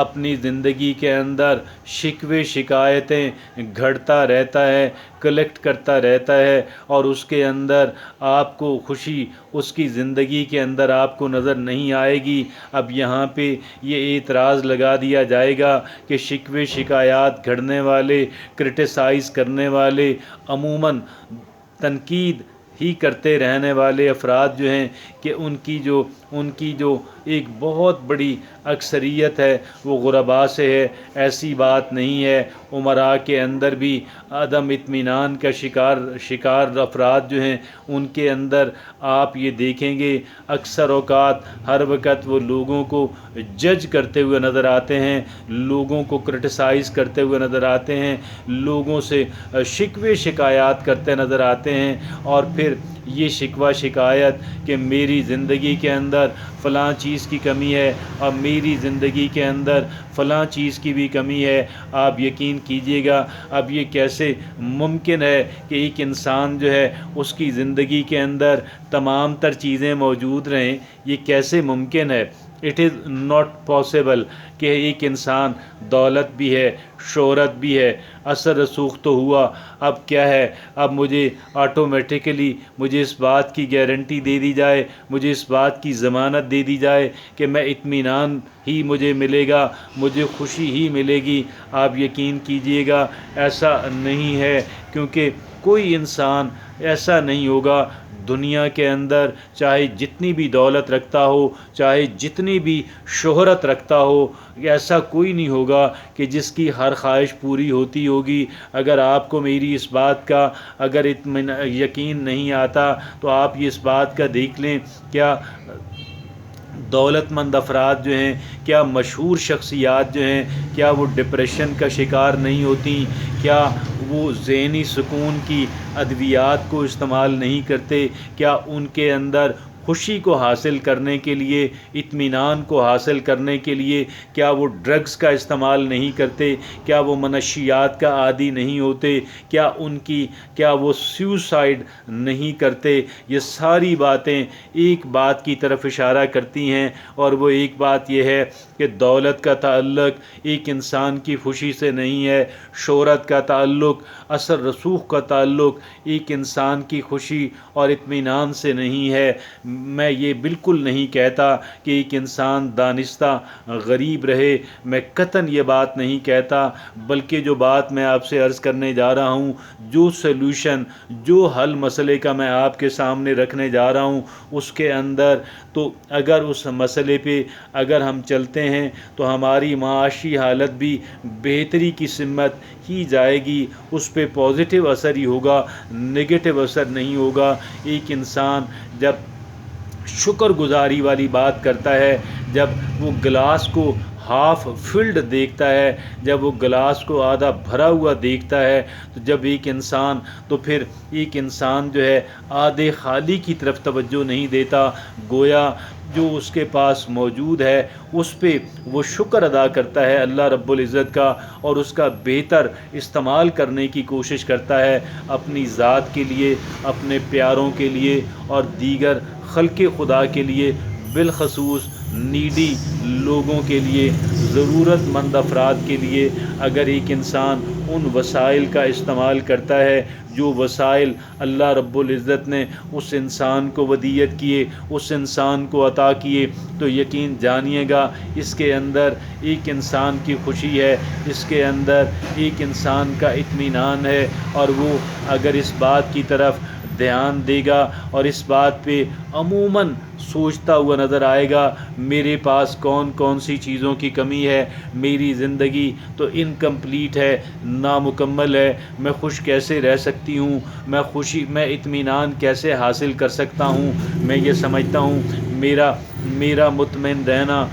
اپنی زندگی کے اندر شکوے شکایتیں گھڑتا رہتا ہے، کلیکٹ کرتا رہتا ہے، اور اس کے اندر آپ کو خوشی اس کی زندگی کے اندر آپ کو نظر نہیں آئے گی۔ اب یہاں پہ یہ اعتراض لگا دیا جائے گا کہ شکوے شکایات گھڑنے والے، کرٹیسائز کرنے والے، عموماً تنقید ہی کرتے رہنے والے افراد جو ہیں کہ ان کی جو ایک بہت بڑی اکثریت ہے وہ غرباء سے ہے۔ ایسی بات نہیں ہے، امراء کے اندر بھی عدم اطمینان کا شکار افراد جو ہیں ان کے اندر آپ یہ دیکھیں گے اکثر اوقات ہر وقت وہ لوگوں کو جج کرتے ہوئے نظر آتے ہیں، لوگوں کو کرٹیسائز کرتے ہوئے نظر آتے ہیں، لوگوں سے شکوے شکایات کرتے نظر آتے ہیں، اور پھر یہ شکوہ شکایت کہ میری زندگی کے اندر فلاں چیز کی کمی ہے اور میری زندگی کے اندر فلاں چیز کی بھی کمی ہے۔ آپ یقین کیجئے گا اب یہ کیسے ممکن ہے کہ ایک انسان جو ہے اس کی زندگی کے اندر تمام تر چیزیں موجود رہیں، یہ کیسے ممکن ہے؟ اٹ از ناٹ پاسبل کہ ایک انسان دولت بھی ہے، شہرت بھی ہے، اثر رسوخ تو ہوا، اب کیا ہے، اب مجھے آٹومیٹیکلی مجھے اس بات کی گارنٹی دے دی جائے، مجھے اس بات کی ضمانت دے دی جائے کہ میں اطمینان ہی مجھے ملے گا، مجھے خوشی ہی ملے گی۔ آپ یقین کیجئے گا ایسا نہیں ہے، کیونکہ کوئی انسان ایسا نہیں ہوگا دنیا کے اندر، چاہے جتنی بھی دولت رکھتا ہو، چاہے جتنی بھی شہرت رکھتا ہو، ایسا کوئی نہیں ہوگا کہ جس کی ہر خواہش پوری ہوتی ہوگی۔ اگر آپ کو میری اس بات کا اگر یقین نہیں آتا تو آپ یہ اس بات کا دیکھ لیں، کیا دولت مند افراد جو ہیں، کیا مشہور شخصیات جو ہیں، کیا وہ ڈپریشن کا شکار نہیں ہوتی؟ کیا وہ ذہنی سکون کی ادویات کو استعمال نہیں کرتے؟ کیا ان کے اندر خوشی کو حاصل کرنے کے لیے، اطمینان کو حاصل کرنے کے لیے کیا وہ ڈرگز کا استعمال نہیں کرتے؟ کیا وہ منشیات کا عادی نہیں ہوتے؟ کیا وہ سیوسائڈ نہیں کرتے؟ یہ ساری باتیں ایک بات کی طرف اشارہ کرتی ہیں، اور وہ ایک بات یہ ہے کہ دولت کا تعلق ایک انسان کی خوشی سے نہیں ہے، شہرت کا تعلق، اثر رسوخ کا تعلق ایک انسان کی خوشی اور اطمینان سے نہیں ہے۔ میں یہ بالکل نہیں کہتا کہ ایک انسان دانستہ غریب رہے، میں قطعاً یہ بات نہیں کہتا، بلکہ جو بات میں آپ سے عرض کرنے جا رہا ہوں، جو سلوشن، جو حل مسئلے کا میں آپ کے سامنے رکھنے جا رہا ہوں، اس کے اندر تو اگر اس مسئلے پہ اگر ہم چلتے ہیں تو ہماری معاشی حالت بھی بہتری کی سمت ہی جائے گی، اس پہ پازیٹیو اثر ہی ہوگا، نگیٹو اثر نہیں ہوگا۔ ایک انسان جب شکر گزاری والی بات کرتا ہے، جب وہ گلاس کو ہاف فلڈ دیکھتا ہے، جب وہ گلاس کو آدھا بھرا ہوا دیکھتا ہے، تو جب پھر ایک انسان جو ہے آدھے خالی کی طرف توجہ نہیں دیتا، گویا جو اس کے پاس موجود ہے اس پہ وہ شکر ادا کرتا ہے اللہ رب العزت کا، اور اس کا بہتر استعمال کرنے کی کوشش کرتا ہے اپنی ذات کے لیے، اپنے پیاروں کے لیے اور دیگر خلق خدا کے لیے، بالخصوص نیڈی لوگوں کے لیے، ضرورت مند افراد کے لیے۔ اگر ایک انسان ان وسائل کا استعمال کرتا ہے جو وسائل اللہ رب العزت نے اس انسان کو ودیت کیے، اس انسان کو عطا کیے، تو یقین جانیے گا اس کے اندر ایک انسان کی خوشی ہے، اس کے اندر ایک انسان کا اطمینان ہے، اور وہ اگر اس بات کی طرف دھیان دے گا اور اس بات پہ عموماً سوچتا ہوا نظر آئے گا، میرے پاس کون کون سی چیزوں کی کمی ہے، میری زندگی تو انکمپلیٹ ہے، نامکمل ہے، میں خوش کیسے رہ سکتی ہوں، میں اطمینان کیسے حاصل کر سکتا ہوں، میں یہ سمجھتا ہوں میرا مطمئن رہنا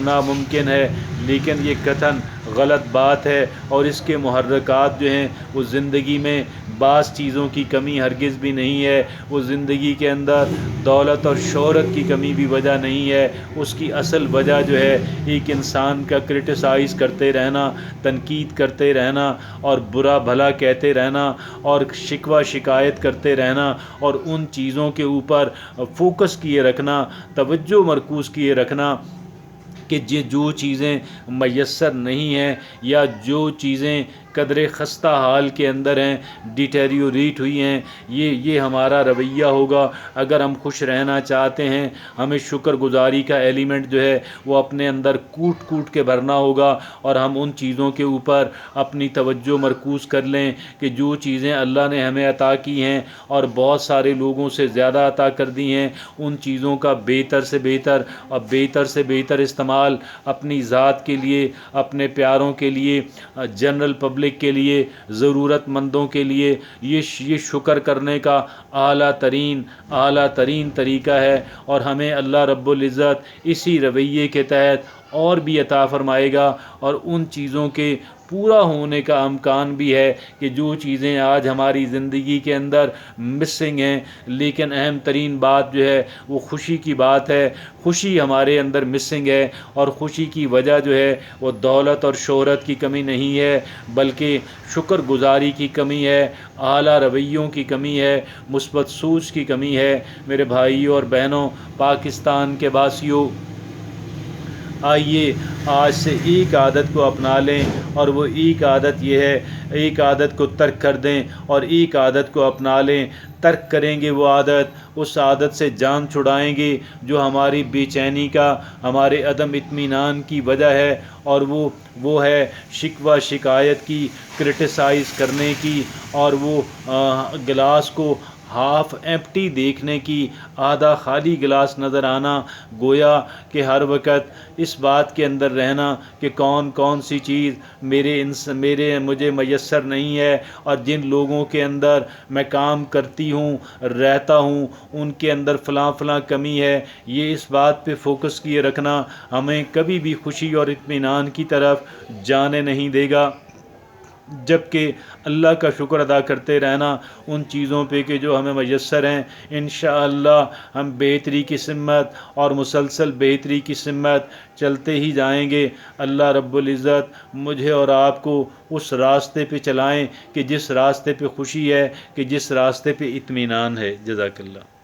ناممکن ہے، لیکن یہ قطعاً غلط بات ہے، اور اس کے محرکات جو ہیں وہ زندگی میں بعض چیزوں کی کمی ہرگز بھی نہیں ہے، وہ زندگی کے اندر دولت اور شہرت کی کمی بھی وجہ نہیں ہے، اس کی اصل وجہ جو ہے ایک انسان کا کرٹیسائز کرتے رہنا، تنقید کرتے رہنا اور برا بھلا کہتے رہنا اور شکوہ شکایت کرتے رہنا، اور ان چیزوں کے اوپر فوکس کیے رکھنا، توجہ مرکوز کیے رکھنا کہ جو چیزیں میسر نہیں ہیں یا جو چیزیں قدر خستہ حال کے اندر ہیں، ڈیٹیریوریٹ ہوئی ہیں، یہ ہمارا رویہ ہوگا۔ اگر ہم خوش رہنا چاہتے ہیں، ہمیں شکر گزاری کا ایلیمنٹ جو ہے وہ اپنے اندر کوٹ کوٹ کے بھرنا ہوگا، اور ہم ان چیزوں کے اوپر اپنی توجہ مرکوز کر لیں کہ جو چیزیں اللہ نے ہمیں عطا کی ہیں اور بہت سارے لوگوں سے زیادہ عطا کر دی ہیں، ان چیزوں کا بہتر سے بہتر اور بہتر سے بہتر استعمال اپنی ذات کے لیے، اپنے پیاروں کے لیے، جنرل پبلک کے لیے، ضرورت مندوں کے لیے، یہ شکر کرنے کا اعلیٰ ترین طریقہ ہے، اور ہمیں اللہ رب العزت اسی رویے کے تحت اور بھی عطا فرمائے گا، اور ان چیزوں کے پورا ہونے کا امکان بھی ہے کہ جو چیزیں آج ہماری زندگی کے اندر مسنگ ہیں، لیکن اہم ترین بات جو ہے وہ خوشی کی بات ہے۔ خوشی ہمارے اندر مسنگ ہے، اور خوشی کی وجہ جو ہے وہ دولت اور شہرت کی کمی نہیں ہے، بلکہ شکر گزاری کی کمی ہے، اعلیٰ رویوں کی کمی ہے، مثبت سوچ کی کمی ہے۔ میرے بھائیوں اور بہنوں، پاکستان کے واسیوں، آئیے آج سے ایک عادت کو اپنا لیں، اور وہ ایک عادت یہ ہے، ایک عادت کو ترک کر دیں اور ایک عادت کو اپنا لیں۔ ترک کریں گے وہ عادت، اس عادت سے جان چھڑائیں گے جو ہماری بے چینی کا، ہمارے عدم اطمینان کی وجہ ہے، اور وہ ہے شکوہ شکایت کی، کرٹیسائز کرنے کی، اور وہ گلاس کو ہاف ایمپٹی دیکھنے کی، آدھا خالی گلاس نظر آنا، گویا کہ ہر وقت اس بات کے اندر رہنا کہ کون سی چیز مجھے میسر نہیں ہے، اور جن لوگوں کے اندر میں کام کرتی ہوں، رہتا ہوں، ان کے اندر فلاں کمی ہے۔ یہ اس بات پہ فوکس کیے رکھنا ہمیں کبھی بھی خوشی اور اطمینان کی طرف جانے نہیں دے گا، جبکہ اللہ کا شکر ادا کرتے رہنا ان چیزوں پہ کہ جو ہمیں میسر ہیں۔ انشاءاللہ ہم بہتری کی سمت اور مسلسل بہتری کی سمت چلتے ہی جائیں گے۔ اللہ رب العزت مجھے اور آپ کو اس راستے پہ چلائیں کہ جس راستے پہ خوشی ہے، کہ جس راستے پہ اطمینان ہے۔ جزاک اللہ۔